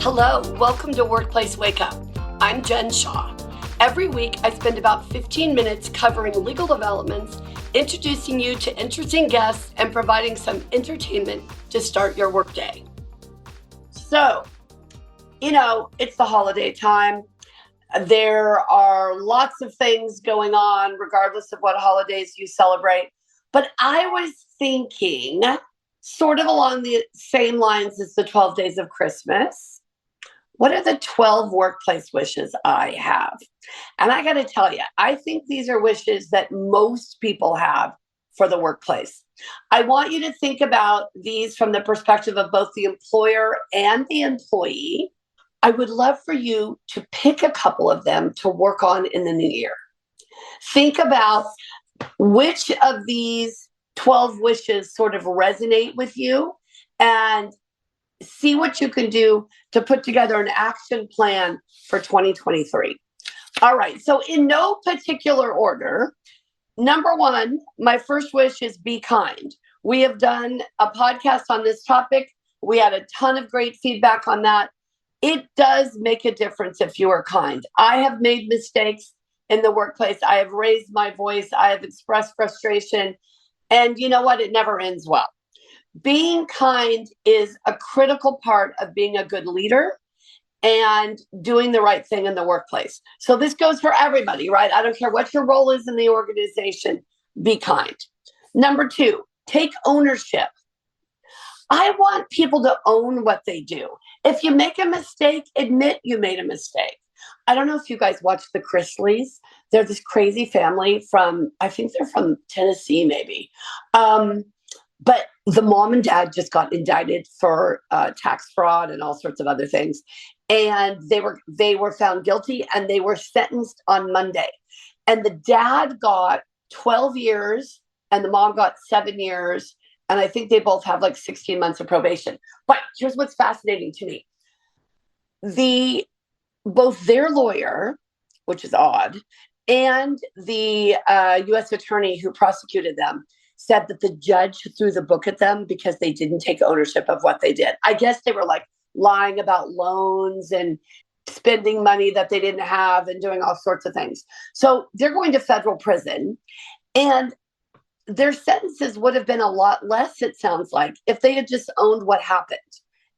Hello, welcome to Workplace Wake Up. I'm Jen Shaw. Every week, I spend about 15 minutes covering legal developments, introducing you to interesting guests, and providing some entertainment to start your workday. So, it's the holiday time. There are lots of things going on, regardless of what holidays you celebrate. But I was thinking, sort of along the same lines as the 12 days of Christmas, what are the 12 workplace wishes I have? And I got to tell you, I think these are wishes that most people have for the workplace. I want you to think about these from the perspective of both the employer and the employee. I would love for you to pick a couple of them to work on in the new year. Think about which of these 12 wishes sort of resonate with you and see what you can do to put together an action plan for 2023. All right, so in no particular order, number one, my first wish is be kind. We have done a podcast on this topic. We had a ton of great feedback on that. It does make a difference if you are kind. I have made mistakes in the workplace. I have raised my voice. I have expressed frustration. And you know what? It never ends well. Being kind is a critical part of being a good leader and doing the right thing in the workplace. So this goes for everybody, right? I don't care what your role is in the organization, be kind. Number two, take ownership. I want people to own what they do. If you make a mistake, admit you made a mistake. I don't know if you guys watch the Chrisleys. They're this crazy family I think they're from Tennessee, maybe. But the mom and dad just got indicted for tax fraud and all sorts of other things. And they were found guilty and they were sentenced on Monday. And the dad got 12 years and the mom got 7 years. And I think they both have like 16 months of probation. But here's what's fascinating to me. Both their lawyer, which is odd, and the U.S. attorney who prosecuted them said that the judge threw the book at them because they didn't take ownership of what they did. I guess they were like lying about loans and spending money that they didn't have and doing all sorts of things. So they're going to federal prison. And their sentences would have been a lot less, it sounds like, if they had just owned what happened.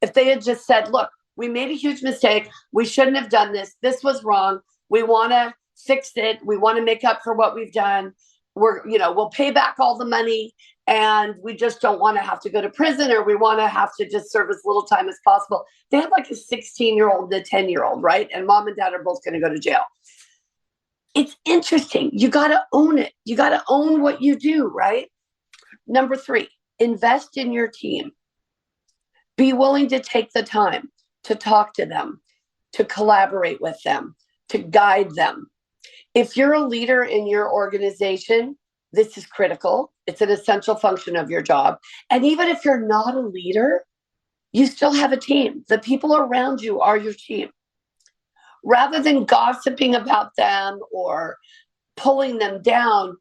If they had just said, look, we made a huge mistake. We shouldn't have done this. This was wrong. We want to fix it. We want to make up for what we've done. We'll pay back all the money and we just don't want to have to go to prison, or we want to have to just serve as little time as possible. They had like a 16-year-old and a 10-year-old, right? And mom and dad are both going to go to jail. It's interesting. You got to own it. You got to own what you do, right? Number three, invest in your team. Be willing to take the time to talk to them, to collaborate with them, to guide them. If you're a leader in your organization, this is critical. It's an essential function of your job. And even if you're not a leader, you still have a team. The people around you are your team. Rather than gossiping about them or pulling them down,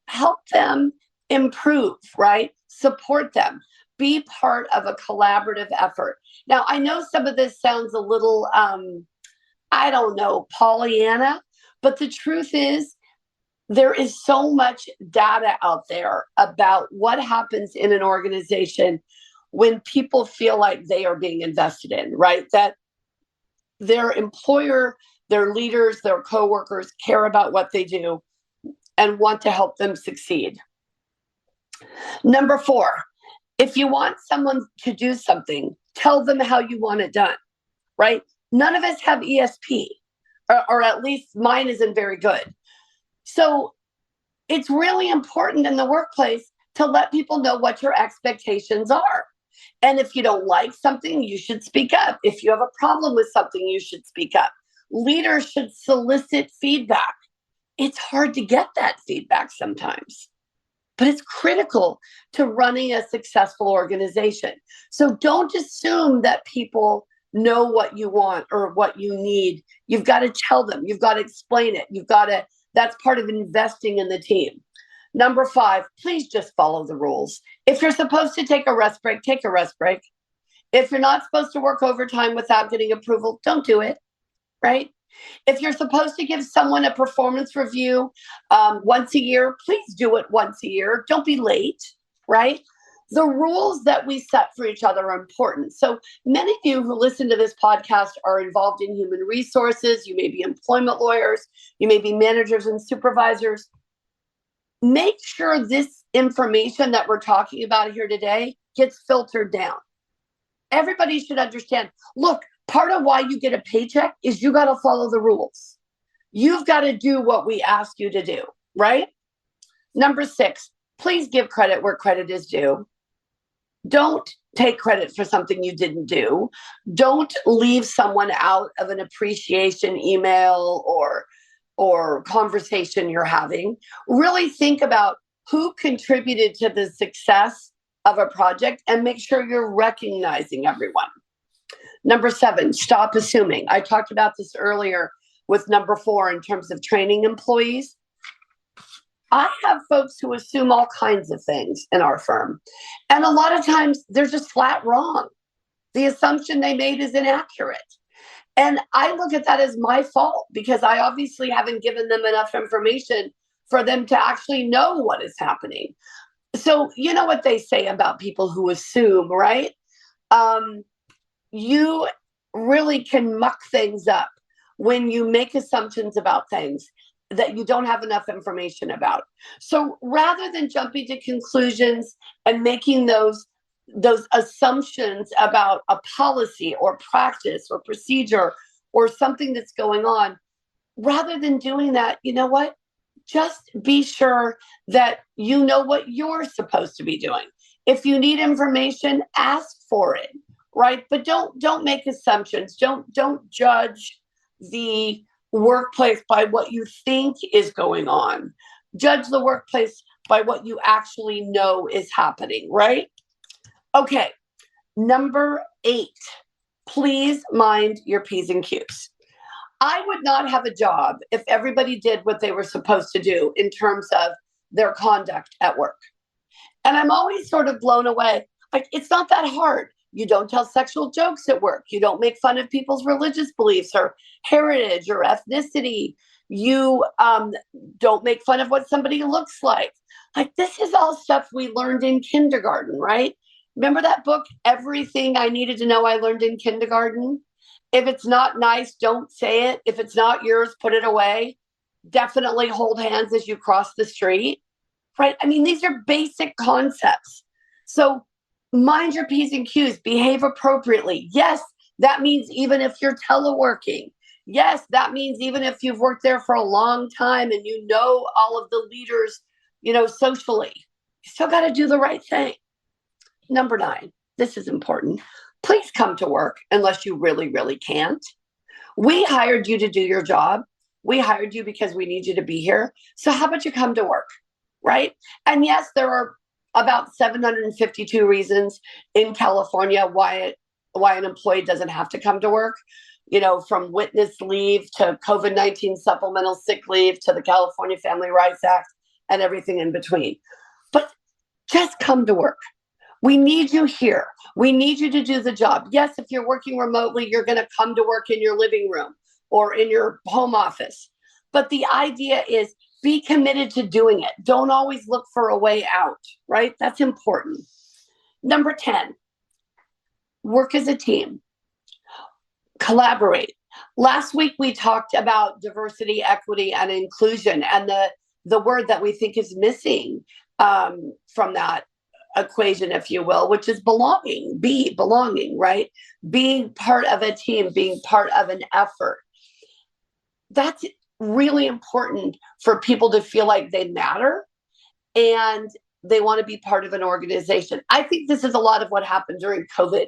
help them improve, right? Support them. Be part of a collaborative effort. Now, I know some of this sounds a little, Pollyanna, but the truth is there is so much data out there about what happens in an organization when people feel like they are being invested in, right? That their employer, their leaders, their coworkers care about what they do and want to help them succeed. Number four, if you want someone to do something, tell them how you want it done, right? None of us have ESP, or at least mine isn't very good. So it's really important in the workplace to let people know what your expectations are. And if you don't like something, you should speak up. If you have a problem with something, you should speak up. Leaders should solicit feedback. It's hard to get that feedback sometimes, but it's critical to running a successful organization. So don't assume that people know what you want or what you need. You've got to tell them. You've got to explain it. That's part of investing in the team. Number five, please just follow the rules. If you're supposed to take a rest break, take a rest break. If you're not supposed to work overtime without getting approval, don't do it, right? If you're supposed to give someone a performance review once a year, please do it once a year. Don't be late, right? The rules that we set for each other are important. So many of you who listen to this podcast are involved in human resources. You may be employment lawyers. You may be managers and supervisors. Make sure this information that we're talking about here today gets filtered down. Everybody should understand, look, part of why you get a paycheck is you got to follow the rules. You've got to do what we ask you to do, right? Number 6, please give credit where credit is due. Don't take credit for something you didn't do. Don't leave someone out of an appreciation email or conversation you're having. Really think about who contributed to the success of a project and make sure you're recognizing everyone. Number 7, stop assuming. I talked about this earlier with number 4 in terms of training employees. I have folks who assume all kinds of things in our firm. And a lot of times they're just flat wrong. The assumption they made is inaccurate. And I look at that as my fault because I obviously haven't given them enough information for them to actually know what is happening. So you know what they say about people who assume, right? You really can muck things up when you make assumptions about things that you don't have enough information about. So rather than jumping to conclusions and making those assumptions about a policy or practice or procedure or something that's going on, rather than doing that, you know what? Just be sure that you know what you're supposed to be doing. If you need information, ask for it, right? But don't make assumptions. Don't judge the workplace by what you think is going on. Judge the workplace by what you actually know is happening, right? Okay, number 8, please mind your P's and Q's. I would not have a job if everybody did what they were supposed to do in terms of their conduct at work. And I'm always sort of blown away. Like, it's not that hard. You don't tell sexual jokes at work. You don't make fun of people's religious beliefs or heritage or ethnicity. You don't make fun of what somebody looks like. Like, this is all stuff we learned in kindergarten, right? Remember that book, Everything I Needed to Know I Learned in Kindergarten? If it's not nice, don't say it. If it's not yours, put it away. Definitely hold hands as you cross the street, right? I mean, these are basic concepts. So mind your P's and Q's, behave appropriately. Yes, that means even if you're teleworking. Yes, that means even if you've worked there for a long time and you know all of the leaders, socially, you still got to do the right thing. Number 9, this is important. Please come to work unless you really, really can't. We hired you to do your job. We hired you because we need you to be here. So how about you come to work, right? And yes, there are about 752 reasons in California why an employee doesn't have to come to work, from witness leave to COVID-19 supplemental sick leave to the California Family Rights Act and everything in between. But just come to work. We need you here. We need you to do the job. Yes, if you're working remotely, you're going to come to work in your living room or in your home office. But the idea is be committed to doing it. Don't always look for a way out, right? That's important. Number 10, work as a team. Collaborate. Last week, we talked about diversity, equity, and inclusion, and the word that we think is missing from that equation, if you will, which is belonging, belonging, right? Being part of a team, being part of an effort. That's really important for people to feel like they matter and they want to be part of an organization. I think this is a lot of what happened during COVID.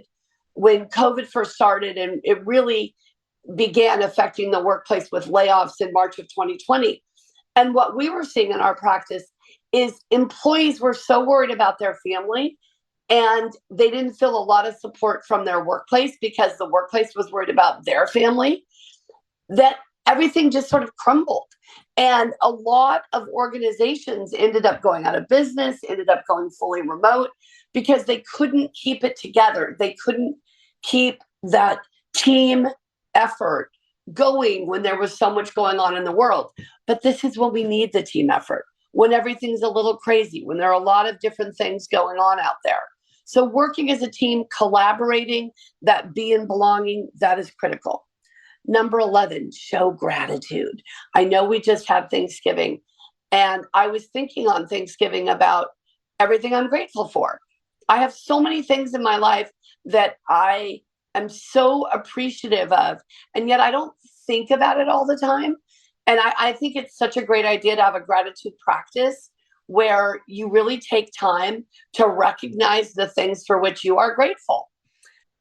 When COVID first started and it really began affecting the workplace with layoffs in March of 2020. And what we were seeing in our practice is employees were so worried about their family and they didn't feel a lot of support from their workplace because the workplace was worried about their family, that everything just sort of crumbled. And a lot of organizations ended up going out of business, ended up going fully remote because they couldn't keep it together. They couldn't keep that team effort going when there was so much going on in the world. But this is when we need the team effort, when everything's a little crazy, when there are a lot of different things going on out there. So working as a team, collaborating, that being belonging, that is critical. Number 11, show gratitude. I know we just had Thanksgiving, and I was thinking on Thanksgiving about everything I'm grateful for. I have so many things in my life that I am so appreciative of, and yet I don't think about it all the time. And I think it's such a great idea to have a gratitude practice where you really take time to recognize the things for which you are grateful.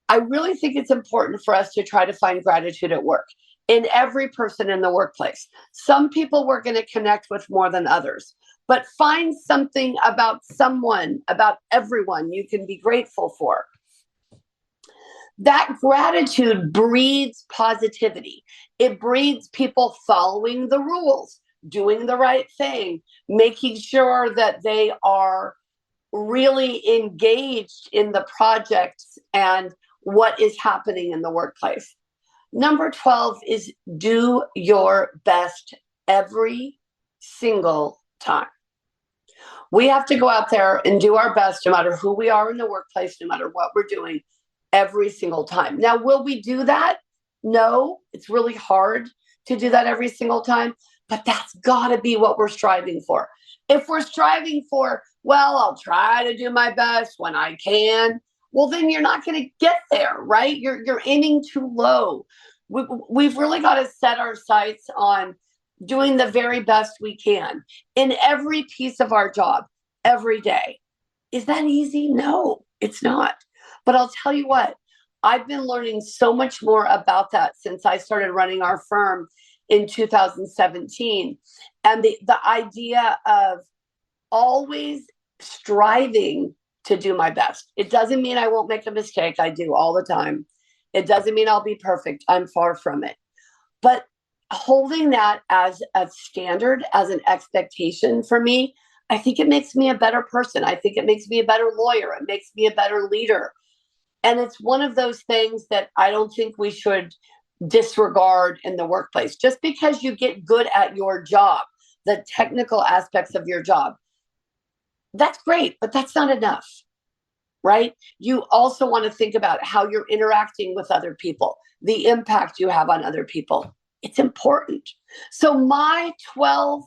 I really think it's important for us to try to find gratitude at work, in every person in the workplace. Some people we're going to connect with more than others, but find something about someone, about everyone you can be grateful for. That gratitude breeds positivity. It breeds people following the rules, doing the right thing, making sure that they are really engaged in the projects and what is happening in the workplace. Number 12 is do your best every single time. We have to go out there and do our best no matter who we are in the workplace, no matter what we're doing, every single time. Now, will we do that? No, it's really hard to do that every single time, but that's got to be what we're striving for. If we're striving for, well, I'll try to do my best when I can, well, then you're not going to get there, right? You're aiming too low. We've really got to set our sights on doing the very best we can in every piece of our job every day. Is that easy? No, it's not. But I'll tell you what, I've been learning so much more about that since I started running our firm in 2017. And the idea of always striving to do my best. It doesn't mean I won't make a mistake. I do all the time. It doesn't mean I'll be perfect. I'm far from it. But holding that as a standard, as an expectation for me, I think it makes me a better person. I think it makes me a better lawyer. It makes me a better leader. And it's one of those things that I don't think we should disregard in the workplace. Just because you get good at your job, the technical aspects of your job, that's great, but that's not enough, right? You also want to think about how you're interacting with other people, the impact you have on other people. It's important. So my 12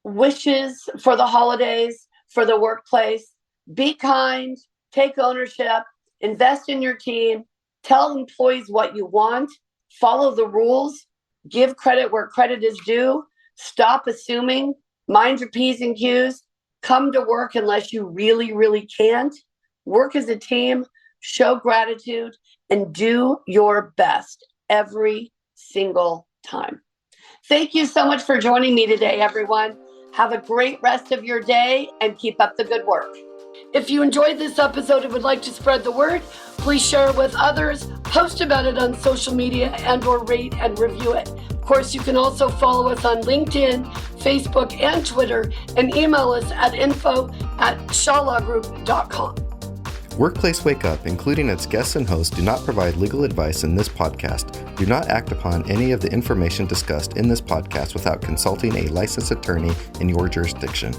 wishes for the holidays, for the workplace: be kind, take ownership, invest in your team, tell employees what you want, follow the rules, give credit where credit is due, stop assuming, mind your P's and Q's, come to work unless you really, really can't, work as a team, show gratitude, and do your best every single time. Thank you so much for joining me today, everyone. Have a great rest of your day and keep up the good work. If you enjoyed this episode and would like to spread the word, please share it with others, post about it on social media, and/or rate and review it. Of course, you can also follow us on LinkedIn, Facebook, and Twitter, and email us at info@shawlawgroup.com. Workplace Wake Up, including its guests and hosts, do not provide legal advice in this podcast. Do not act upon any of the information discussed in this podcast without consulting a licensed attorney in your jurisdiction.